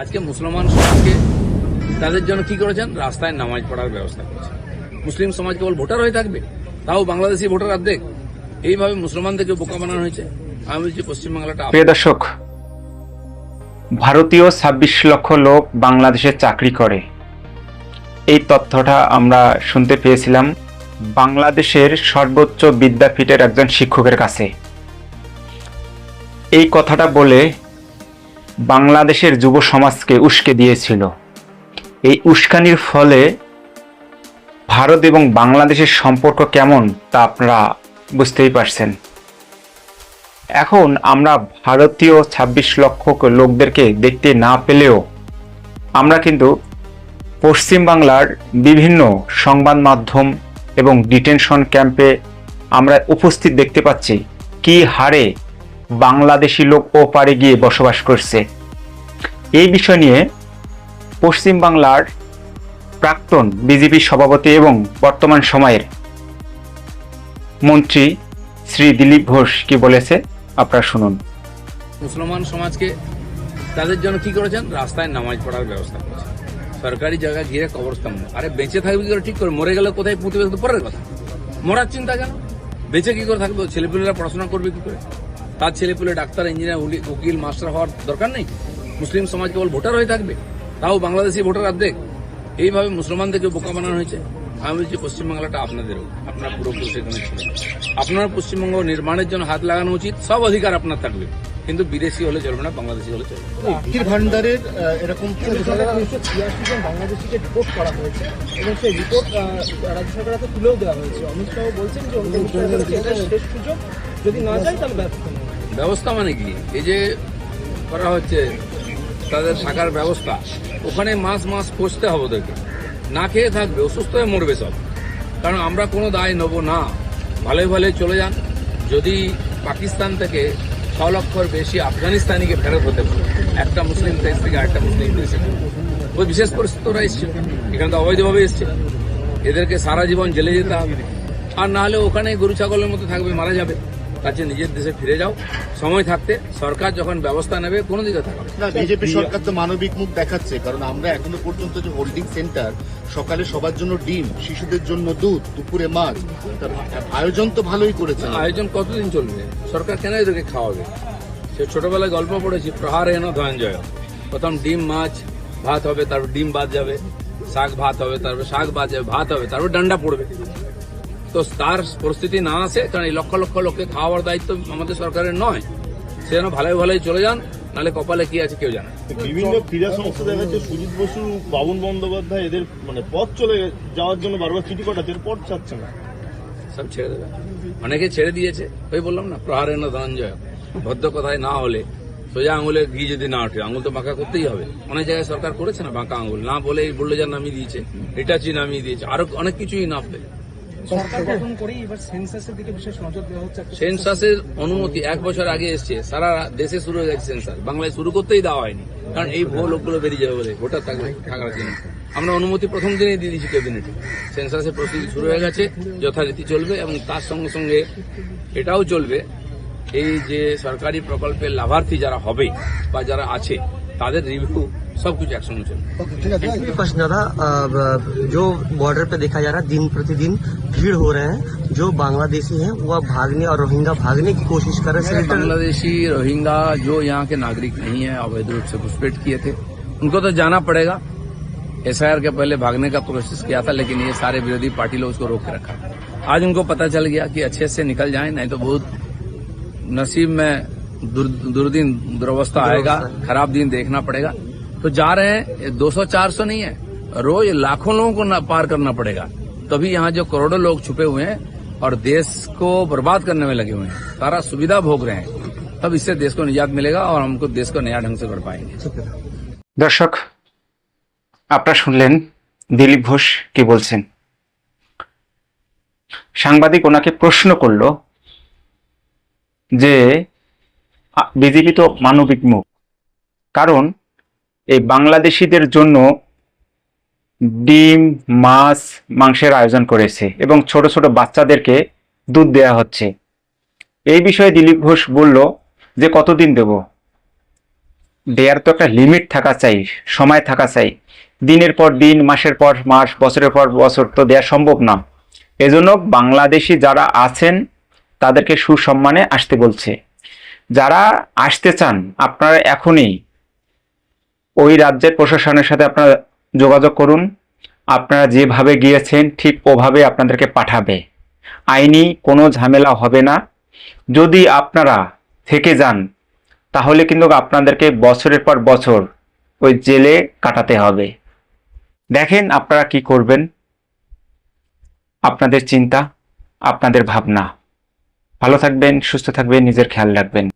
আজকে মুসলমান সমাজকে তাদের জন্য কি করেছেন, রাস্তায় নামাজ পড়ার ব্যবস্থা করেছেন। মুসলিম সমাজ কেবল ভোটার হয়ে থাকবে, তাও বাংলাদেশি ভোটার অর্ধেক। এইভাবে মুসলমানদেরকে বোকা বানানো হয়েছে। আমি বলছি পশ্চিমবাংলাটা। প্রিয় দর্শক, ভারতীয় ২৬ লক্ষ লোক বাংলাদেশে চাকরি করে, এই তথ্যটা আমরা শুনতে পেয়েছিলাম বাংলাদেশের সর্বোচ্চ বিদ্যাপীঠের একজন শিক্ষকের কাছে। এই কথাটা বলে বাংলাদেশের যুব সমাজকে উস্কে দিয়েছিল। এই উস্কানির ফলে ভারত এবং বাংলাদেশের সম্পর্ক কেমন তা আপনারা বুঝতেই পারছেন। এখন আমরা ভারতীয় ২৬ লক্ষ লোকদেরকে দেখতে না পেলেও আমরা কিন্তু পশ্চিমবাংলার বিভিন্ন সংবাদ মাধ্যম এবং ডিটেনশন ক্যাম্পে আমরা উপস্থিত দেখতে পাচ্ছি কি হারে বাংলাদেশি লোক ওপারে গিয়ে বসবাস করছে। এই বিষয় নিয়ে পশ্চিমবাংলার প্রাক্তন বিজেপি সভাপতি এবং বর্তমান সময়ের মন্ত্রী শ্রী দিলীপ ঘোষ কি বলেছে আপনারা শুনুন। মুসলমান সমাজকে তাদের জন্য কি করেছেন, রাস্তায় নামাজ পড়ার ব্যবস্থা করেছেন। সরকারি জায়গা ঘিরে কবরস্থান। আরে বেঁচে থাকবে কি করে, ঠিক করে মরে গেলে কোথায় পুঁতবে তো পরের কথা, মরার চিন্তা কেন? বেঁচে কি করে থাকবে? ছেলেপুলেরা পড়াশোনা করবে কি করে? তার ছেলেপুলে ডাক্তার, ইঞ্জিনিয়ার, উকিল, মাস্টার হওয়ার দরকার নেই। মুসলিম সমাজ কেবল ভোটার হয়ে থাকবে, তাও বাংলাদেশি ভোটার অর্ধেক। এইভাবে মুসলমানদেরকে বোকা বানানো হয়েছে। আমি বলছি পশ্চিমবাংলাটা আপনাদেরও, আপনার পুরোপুরি সেখানে ছিল। আপনার পশ্চিমবঙ্গ নির্মাণের জন্য হাত লাগানো উচিত। সব অধিকার আপনার থাকবে, কিন্তু বিদেশি হলে চলবে না, বাংলাদেশি হলে চলবে। লক্ষ্মীর ভান্ডারের এরকম 386 জন বাংলাদেশিকে রিপোর্ট করা হয়েছে এবং সেই রিপোর্ট রাজ্য সরকার হাতে তুলেও দেওয়া হয়েছে। অমিত শাহ বলছেন যে এটা শেষ সুযোগ, যদি না যায় তাহলে ব্যবস্থা মানে কি? এই যে করা হচ্ছে তাদের থাকার ব্যবস্থা, ওখানে মাস মাস খুঁজতে হবে ওদেরকে, না খেয়ে থাকবে, অসুস্থ হয়ে মরবে সব। কারণ আমরা কোনো দায় নেব না, ভালোই ভালোই চলে যান। যদি পাকিস্তান থেকে 6 লক্ষর বেশি আফগানিস্তানিকে ফেরত হতে পারে, একটা মুসলিম দেশ থেকে আরেকটা মুসলিম দেশে, ওই বিশেষ পরিস্থিতি ওরা এসছে, এখানে তো অবৈধভাবে এসছে, এদেরকে সারা জীবন জেলে যেতে হবে। আর না হলে ওখানে গরু ছাগলের মতো থাকবে, মারা যাবে। কাছে নিজের দেশে ফিরে যাও সময় থাকতে। সরকার যখন ব্যবস্থা নেবে কোনো দিকে থাকবে না। বিজেপি সরকার তো মানবিক মুখ দেখাচ্ছে, কারণ আমরা এখনো পর্যন্ত যে হোল্ডিং সেন্টার, সকালে সবার জন্য ডিম, শিশুদের জন্য দুধ, দুপুরে মাছ, আয়োজন তো ভালোই করেছে। আয়োজন কতদিন চলবে? সরকার কেন এদেরকে খাওয়াবে? সে ছোটবেলায় গল্প পড়েছি, প্রহার এন ধনঞ্জয়। প্রথম ডিম মাছ ভাত হবে, তারপর ডিম বাদ যাবে, শাক ভাত হবে, তারপর শাক বাদ যাবে, ভাত হবে, তারপর ডান্ডা পড়বে। তো তার পরিস্থিতি না আসে, কারণ এই লক্ষ লক্ষ লোককে খাওয়ার দায়িত্ব আমাদের সরকারের নয়। সে যেন ভালোই ভালোই চলে যান, নাহলে কপালে কি আছে কেউ জানে। বিভিন্ন ক্রীড়া সংস্থা দেখা যাচ্ছে সুজিত বসু, বাবুন বন্দ্যোপাধ্যায় এদের পথ চলে যাওয়ার জন্য বারবার চিঠি পাঠাচ্ছে, পথ ছাড়ছে না। সব ছেড়ে দেবে, অনেকে ছেড়ে দিয়েছে। ওই বললাম না, প্রহার এন ধনঞ্জয়। ভদ্র কথায় না হলে, সোজা আঙুলে ঘি যদি না ওঠে, আঙুল তো বাঁকা করতেই হবে। অনেক জায়গায় সরকার করেছে না বাঁকা আঙুল, না বলে এই বুল্ডোজার নামিয়ে দিয়েছে, হিটাচি নামিয়ে দিয়েছে, আরো অনেক কিছুই না পেলে। সরকার গঠন করে এবার সেন্সাসের দিকে বিশেষ নজর দেওয়া হচ্ছে। সেন্সাসের অনুমতি 1 বছর আগে এসছে, সারা দেশে শুরু হয়ে গেছে সেন্সাস, বাংলায় শুরু করতেই দেওয়া হয়নি, কারণ এই ভুয়ো লোকগুলো বেরিয়ে যাবে বলে, ভোটার থাকার জন্য। আমরা অনুমতি প্রথম দিনেই দিয়ে দিয়েছি ক্যাবিনেটে। সেন্সাসের প্রস্তুতি শুরু হয়ে গেছে, যথারীতি চলবে। এবং তার সঙ্গে সঙ্গে এটাও চলবে, এই যে সরকারি প্রকল্পের লাভার্থী যারা হবে বা যারা আছে, তাদের রিভিউ सबकुछ एक्शन में चल। प्रश्न दादा, जो बॉर्डर पे देखा जा रहा है दिन प्रतिदिन भीड़ हो रहे हैं, जो बांग्लादेशी हैं वो भागने और रोहिंग्या भागने की कोशिश कर रहे हैं। बांग्लादेशी रोहिंग्या जो यहाँ के नागरिक नहीं है, अवैध रूप से घुसपैठ किए थे, उनको तो जाना पड़ेगा। SIR के पहले भागने का कोशिश किया था, लेकिन ये सारे विरोधी पार्टी लोग उसको रोक के रखा। आज उनको पता चल गया कि अच्छे से निकल जाए, नहीं तो बहुत नसीब में दुर्वस्था आएगा, खराब दिन देखना पड़ेगा। तो जा रहे हैं, 200-400 नहीं है, रोज लाखों लोगों को पार करना पड़ेगा। तभी यहाँ जो करोड़ों लोग छुपे हुए हैं और देश को बर्बाद करने में लगे हुए हैं, सारा सुविधा भोग रहे हैं, तब इससे देश को निजात मिलेगा और हमको देश को नया ढंग से बढ़ पाएंगे। দর্শক, আপনারা শুনলেন দিলীপ ঘোষ কি বলছেন। সাংবাদিক ওনাকে প্রশ্ন করল যে বিজেপি তো মানবিক মুখ, কারণ এই বাংলাদেশিদের জন্য ডিম, মাছ, মাংসের আয়োজন করেছে এবং ছোট ছোট বাচ্চাদেরকে দুধ দেয়া হচ্ছে। এই বিষয়ে দিলীপ ঘোষ বলল যে কতদিন দেব, দেয়ার তো একটা লিমিট থাকা চাই, সময় থাকা চাই। দিনের পর দিন, মাসের পর মাস, বছরের পর বছর তো দেওয়া সম্ভব না। এজন্য বাংলাদেশি যারা আছেন তাদেরকে সুসম্মানে আসতে বলছে। যারা আসতে চান আপনারা এখনই ওই রাজ্যের প্রশাসনের সাথে আপনারা যোগাযোগ করুন। আপনারা যেভাবে গিয়েছেন ঠিক ওভাবে আপনাদেরকে পাঠাবে। আইনি কোনো ঝামেলা হবে না। যদি আপনারা থেকে যান তাহলে কিন্তু আপনাদেরকে বছরের পর বছর ওই জেলে কাটাতে হবে। দেখেন আপনারা কি করবেন, আপনাদের চিন্তা, আপনাদের ভাবনা। ভালো থাকবেন, সুস্থ থাকবেন, নিজের খেয়াল রাখবেন।